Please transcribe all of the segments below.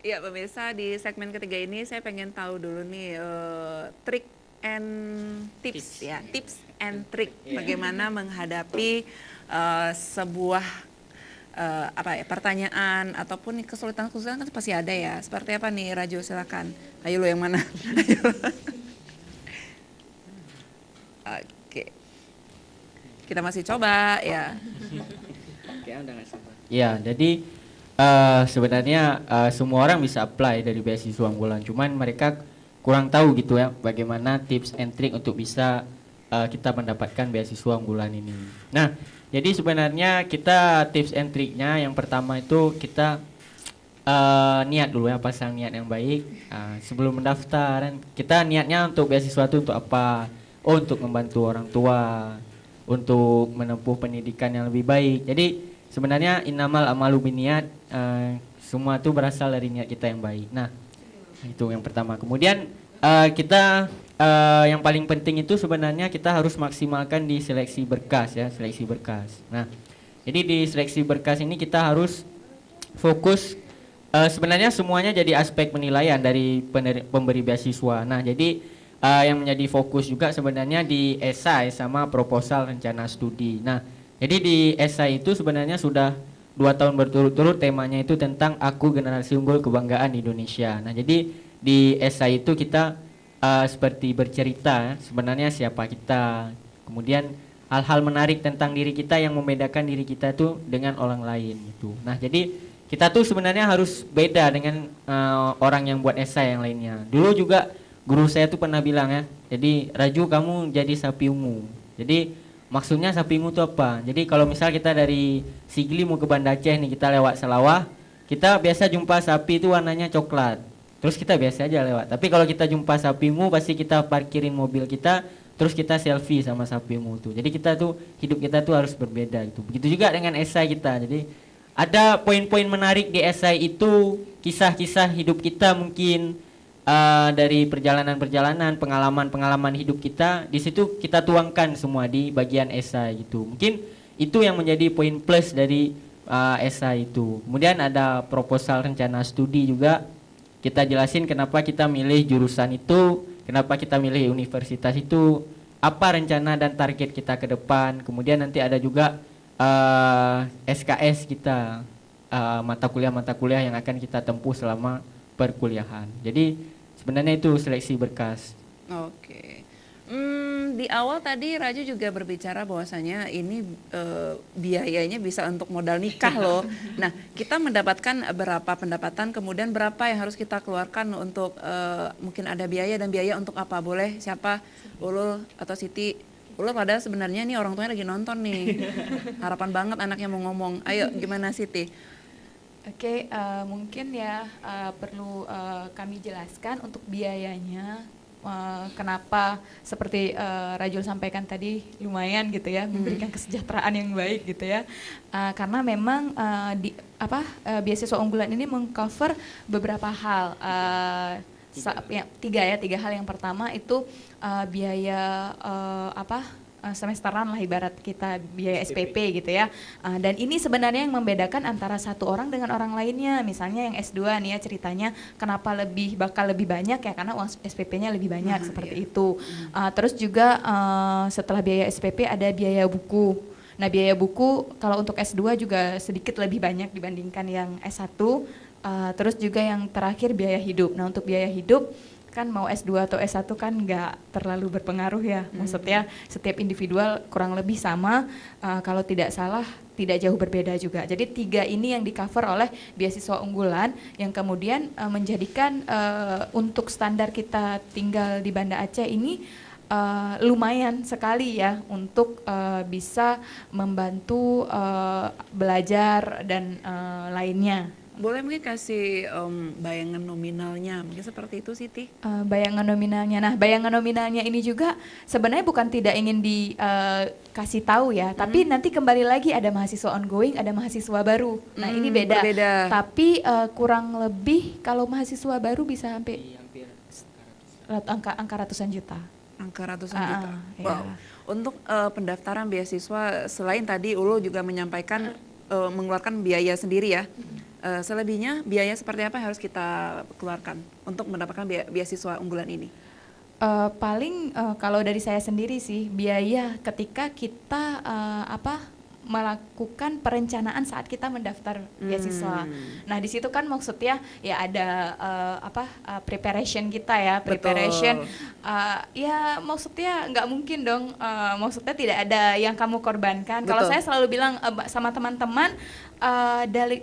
Ya pemirsa, di segmen ketiga ini saya pengen tahu dulu nih trik and tips ya, tips and trick bagaimana menghadapi sebuah apa ya, pertanyaan ataupun kesulitan-kesulitan kan pasti ada ya. Seperti apa nih Rajo, silakan. Ayo lo yang mana? Ayo. Oke. Kita masih coba ya. Ya, jadi sebenarnya semua orang bisa apply dari beasiswa unggulan, cuman mereka kurang tahu gitu ya bagaimana tips and trick untuk bisa kita mendapatkan beasiswa unggulan ini. Nah, jadi sebenarnya kita tips and tricknya yang pertama itu kita niat dulu ya, pasang niat yang baik sebelum mendaftar. Dan kita niatnya untuk beasiswa itu untuk apa? Oh, untuk membantu orang tua, untuk menempuh pendidikan yang lebih baik. Jadi sebenarnya innamal amalu binniat, semua itu berasal dari niat kita yang baik. Nah, itu yang pertama. Kemudian kita yang paling penting itu sebenarnya kita harus maksimalkan di seleksi berkas ya, seleksi berkas. Nah, jadi di seleksi berkas ini kita harus fokus, sebenarnya semuanya jadi aspek penilaian dari pemberi beasiswa. Nah, jadi yang menjadi fokus juga sebenarnya di esai sama proposal rencana studi. Nah, jadi di esai itu sebenarnya sudah 2 tahun berturut-turut temanya itu tentang aku generasi unggul kebanggaan Indonesia. Nah, jadi di esai itu kita seperti bercerita sebenarnya siapa kita, kemudian hal-hal menarik tentang diri kita yang membedakan diri kita itu dengan orang lain gitu. Nah, jadi kita tuh sebenarnya harus beda dengan orang yang buat esai yang lainnya. Dulu juga guru saya tuh pernah bilang ya, jadi Raju kamu jadi sapi ungu. Jadi maksudnya sapi ungu itu apa? Jadi kalau misal kita dari Sigli mau ke Banda Aceh nih, kita lewat Selawah, kita biasa jumpa sapi itu warnanya coklat. Terus kita biasa aja lewat. Tapi kalau kita jumpa sapi ungu, pasti kita parkirin mobil kita, terus kita selfie sama sapi ungu itu. Jadi kita tuh hidup kita tuh harus berbeda gitu. Begitu juga dengan esai kita. Jadi ada poin-poin menarik di esai itu, kisah-kisah hidup kita mungkin dari perjalanan-perjalanan, pengalaman-pengalaman hidup kita. Di situ kita tuangkan semua di bagian esai gitu. Mungkin itu yang menjadi poin plus dari esai itu. Kemudian ada proposal rencana studi juga. Kita jelasin kenapa kita milih jurusan itu, kenapa kita milih universitas itu, apa rencana dan target kita ke depan. Kemudian nanti ada juga SKS kita, mata kuliah yang akan kita tempuh selama perkuliahan. Jadi sebenarnya itu seleksi berkas. Oke. Di awal tadi Raju juga berbicara bahwasanya ini biayanya bisa untuk modal nikah loh. Nah, kita mendapatkan berapa pendapatan, kemudian berapa yang harus kita keluarkan untuk mungkin ada biaya, dan biaya untuk apa? Boleh siapa? Ulul atau Siti? Ulul, padahal sebenarnya nih orang tuanya lagi nonton nih. Harapan banget anaknya mau ngomong. Ayo, gimana Siti? Oke, mungkin ya perlu kami jelaskan untuk biayanya. Kenapa seperti Rajul sampaikan tadi lumayan gitu ya, memberikan kesejahteraan yang baik gitu ya, karena memang beasiswa unggulan ini mengcover beberapa hal, tiga hal. Yang pertama itu biaya semesteran lah, ibarat kita biaya SPP gitu ya. Dan ini sebenarnya yang membedakan antara satu orang dengan orang lainnya. Misalnya yang S2 nih ya, ceritanya kenapa bakal lebih banyak ya, karena uang SPP-nya lebih banyak seperti itu. Terus juga setelah biaya SPP ada biaya buku. Nah, biaya buku kalau untuk S2 juga sedikit lebih banyak dibandingkan yang S1. Terus juga yang terakhir biaya hidup. Nah, untuk biaya hidup kan mau S2 atau S1 kan nggak terlalu berpengaruh ya. Maksudnya setiap individual kurang lebih sama, kalau tidak salah tidak jauh berbeda juga. Jadi 3 ini yang di cover oleh beasiswa unggulan, yang kemudian menjadikan untuk standar kita tinggal di Banda Aceh ini lumayan sekali ya untuk bisa membantu belajar dan lainnya. Boleh mungkin kasih bayangan nominalnya, mungkin seperti itu Siti? Bayangan nominalnya. Nah, bayangan nominalnya ini juga sebenarnya bukan tidak ingin dikasih tahu ya, tapi nanti kembali lagi ada mahasiswa ongoing, ada mahasiswa baru. Nah, ini beda. Berbeda. Tapi kurang lebih kalau mahasiswa baru bisa sampai angka ratusan juta. Angka ratusan juta. Iya. Wow. Untuk pendaftaran beasiswa, selain tadi Ulu juga menyampaikan mengeluarkan biaya sendiri ya. Selebihnya biaya seperti apa yang harus kita keluarkan untuk mendapatkan beasiswa unggulan ini? Paling kalau dari saya sendiri sih biaya ketika kita melakukan perencanaan saat kita mendaftar beasiswa. Nah di situ kan maksudnya ya ada preparation kita ya, preparation. Ya maksudnya nggak mungkin dong, maksudnya tidak ada yang kamu korbankan. Kalau saya selalu bilang sama teman-teman,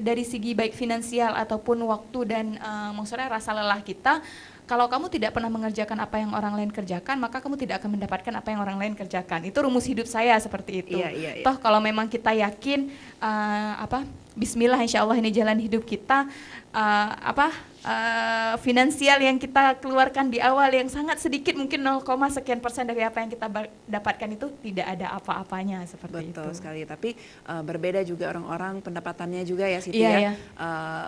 dari segi baik finansial ataupun waktu dan maksudnya rasa lelah kita, kalau kamu tidak pernah mengerjakan apa yang orang lain kerjakan, maka kamu tidak akan mendapatkan apa yang orang lain kerjakan. Itu rumus hidup saya seperti itu. Iya. Toh kalau memang kita yakin, Bismillah, insya Allah ini jalan hidup kita, finansial yang kita keluarkan di awal yang sangat sedikit, mungkin 0, sekian persen dari apa yang kita dapatkan itu tidak ada apa-apanya seperti itu. Betul sekali, tapi berbeda juga orang-orang pendapatannya juga ya Siti Iya.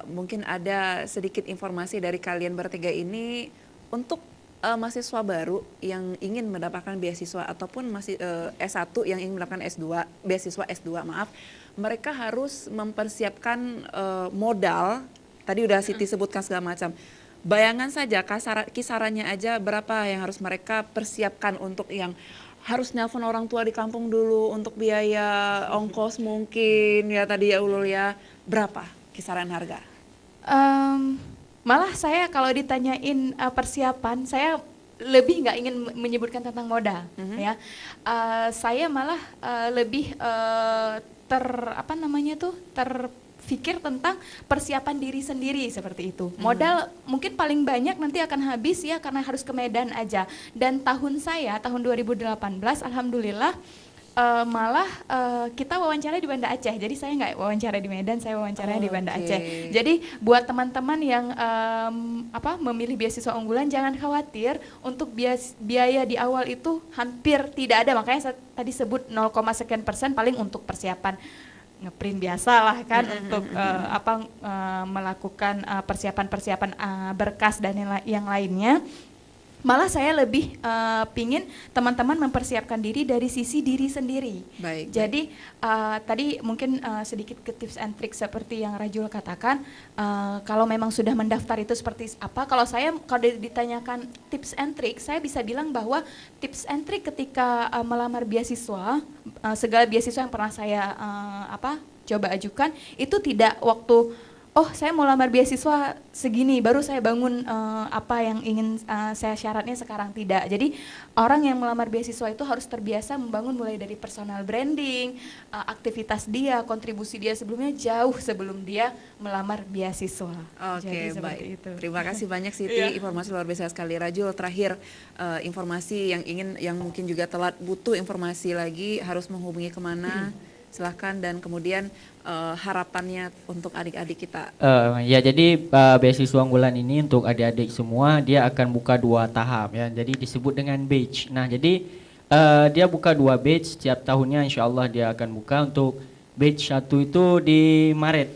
Mungkin ada sedikit informasi dari kalian bertiga ini untuk mahasiswa baru yang ingin mendapatkan beasiswa ataupun masih S1 yang ingin mendapatkan S2, beasiswa S2 maaf, mereka harus mempersiapkan modal. Tadi udah Siti sebutkan segala macam. Bayangan saja kisarannya aja berapa yang harus mereka persiapkan untuk yang harus nelpon orang tua di kampung dulu untuk biaya ongkos mungkin ya tadi ya Ulul ya. Berapa kisaran harga? Malah saya kalau ditanyain persiapan, saya lebih nggak ingin menyebutkan tentang modal ya. Saya malah lebih terpikir tentang persiapan diri sendiri seperti itu. Modal mungkin paling banyak nanti akan habis ya karena harus ke Medan aja. Dan tahun 2018 alhamdulillah malah kita wawancara di Banda Aceh. Jadi saya nggak wawancara di Medan, saya wawancara di Banda Aceh. Jadi buat teman-teman yang memilih beasiswa unggulan jangan khawatir untuk biaya di awal itu hampir tidak ada. Makanya saya tadi sebut 0, sekian persen paling untuk persiapan ngeprint biasa lah kan untuk melakukan persiapan-persiapan berkas dan yang lainnya. Malah saya lebih pingin teman-teman mempersiapkan diri dari sisi diri sendiri. Baik. Jadi tadi mungkin sedikit ke tips and trick seperti yang Rajul katakan, kalau memang sudah mendaftar itu seperti apa. Kalau ditanyakan tips and trick, saya bisa bilang bahwa tips and trick ketika melamar beasiswa, segala beasiswa yang pernah saya coba ajukan itu tidak waktu saya mau lamar beasiswa segini baru saya bangun apa yang ingin saya syaratnya sekarang, tidak. Jadi orang yang melamar beasiswa itu harus terbiasa membangun mulai dari personal branding, aktivitas dia, kontribusi dia sebelumnya jauh sebelum dia melamar beasiswa. Oke, baik. Itu. Terima kasih banyak Siti, informasi luar biasa sekali. Rajul, terakhir informasi yang mungkin juga telat butuh informasi lagi harus menghubungi kemana? Silahkan, dan kemudian harapannya untuk adik-adik kita. Jadi beasiswa unggulan ini untuk adik-adik semua dia akan buka 2 tahap ya. Jadi disebut dengan batch. Nah jadi dia buka 2 batch setiap tahunnya, insya Allah dia akan buka. Untuk batch 1 itu di Maret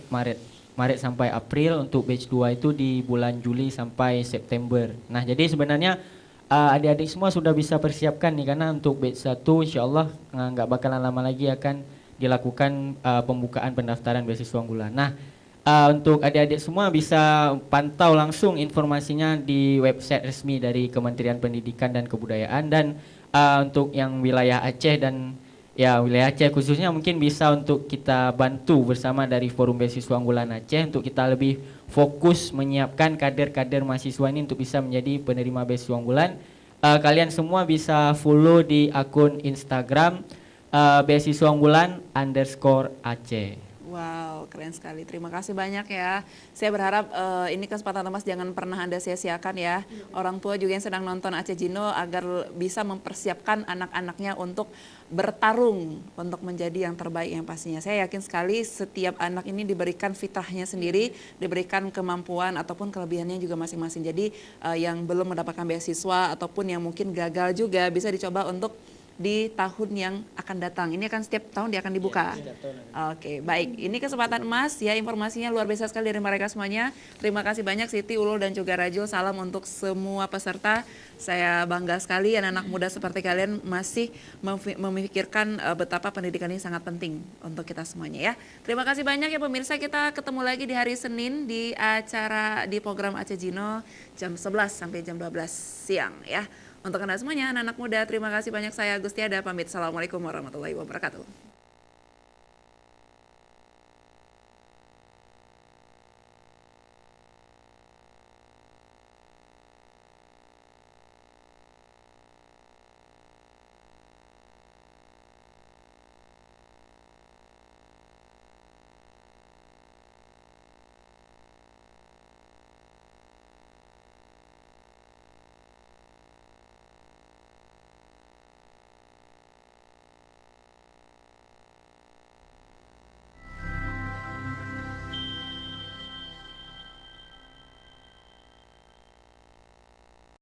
sampai April, untuk batch 2 itu di bulan Juli sampai September. Nah jadi sebenarnya adik-adik semua sudah bisa persiapkan nih, karena untuk batch 1 insya Allah nggak bakalan lama lagi akan dilakukan pembukaan pendaftaran beasiswa unggulan. Nah, untuk adik-adik semua bisa pantau langsung informasinya di website resmi dari Kementerian Pendidikan dan Kebudayaan, dan untuk yang wilayah Aceh dan wilayah Aceh khususnya mungkin bisa untuk kita bantu bersama dari Forum Beasiswa Unggulan Aceh untuk kita lebih fokus menyiapkan kader-kader mahasiswa ini untuk bisa menjadi penerima beasiswa unggulan. Kalian semua bisa follow di akun Instagram beasiswa unggulan _Aceh. Wow, keren sekali. Terima kasih banyak ya. Saya berharap ini kesempatan emas jangan pernah Anda sia-siakan ya. Orang tua juga yang sedang nonton Aceh Gino agar bisa mempersiapkan anak-anaknya untuk bertarung untuk menjadi yang terbaik yang pastinya. Saya yakin sekali setiap anak ini diberikan fitrahnya sendiri, diberikan kemampuan ataupun kelebihannya juga masing-masing. Jadi yang belum mendapatkan beasiswa ataupun yang mungkin gagal juga bisa dicoba untuk di tahun yang akan datang. Ini akan setiap tahun dia akan dibuka. Oke, baik. Ini kesempatan emas ya, informasinya luar biasa sekali dari mereka semuanya. Terima kasih banyak Siti, Ulul dan juga Rajul. Salam untuk semua peserta. Saya bangga sekali anak-anak muda seperti kalian masih memikirkan betapa pendidikan ini sangat penting untuk kita semuanya ya. Terima kasih banyak ya pemirsa, kita ketemu lagi di hari Senin di acara di program Aceh Jino jam 11 sampai jam 12 siang ya. Untuk Anda semuanya, anak-anak muda, terima kasih banyak. Saya Agustiada, pamit. Assalamualaikum warahmatullahi wabarakatuh.